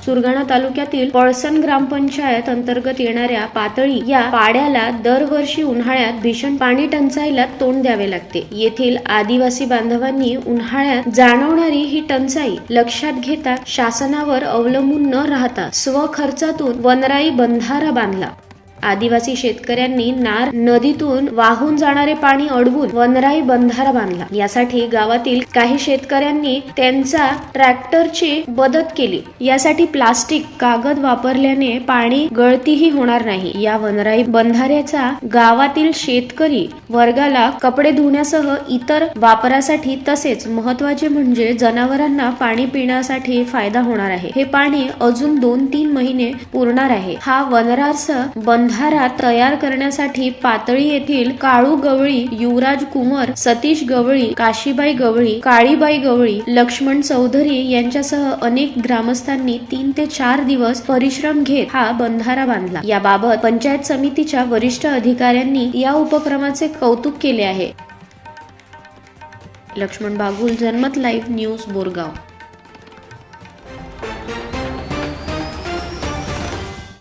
सुरगाणा तालुक्यातील पळसण ग्रामपंचायत अंतर्गत येणाऱ्या पातळी या पाड्याला दरवर्षी उन्हाळ्यात भीषण पाणी टंचाईला तोंड द्यावे लागते। येथील आदिवासी बांधवांनी उन्हाळ्यात जाणवणारी ही टंचाई लक्षात घेता शासनावर अवलंबून न राहता स्वखर्चातून वनराई बंधारा बांधला। आदिवासी शेतकऱ्यांनी नार नदीतून वाहून जाणारे पाणी अडवून वनराई बंधारा बांधला। यासाठी गावातील काही शेतकऱ्यांनी त्यांचा ट्रॅक्टरची मदत केली। यासाठी प्लास्टिक कागद वापरल्याने पाणी गळतीही होणार नाही। या वनराई बंधाऱ्याचा गावातील शेतकरी वर्गाला कपडे धुण्यासह इतर वापरासाठी तसेच महत्त्वाचे म्हणजे जनावरांना पाणी पिण्यासाठी फायदा होणार आहे। हे पाणी अजून 2-3 महिने पुरणार आहे। हा वनरास बंधारा तयार करण्यासाठी पातळी येथील काळू गवळी, युवराज कुंवर, सतीश गवळी, काशीबाई गवळी, काळीबाई गवळी, लक्ष्मण चौधरी यांच्यासह अनेक ग्रामस्थांनी 3 ते 4 दिवस परिश्रम घेत हा बंधारा बांधला। याबाबत पंचायत समितीच्या वरिष्ठ अधिकाऱ्यांनी या उपक्रमाचे कौतुक केले आहे। लक्ष्मण बागुल, जनमत लाईव्ह न्यूज, बोरगाव।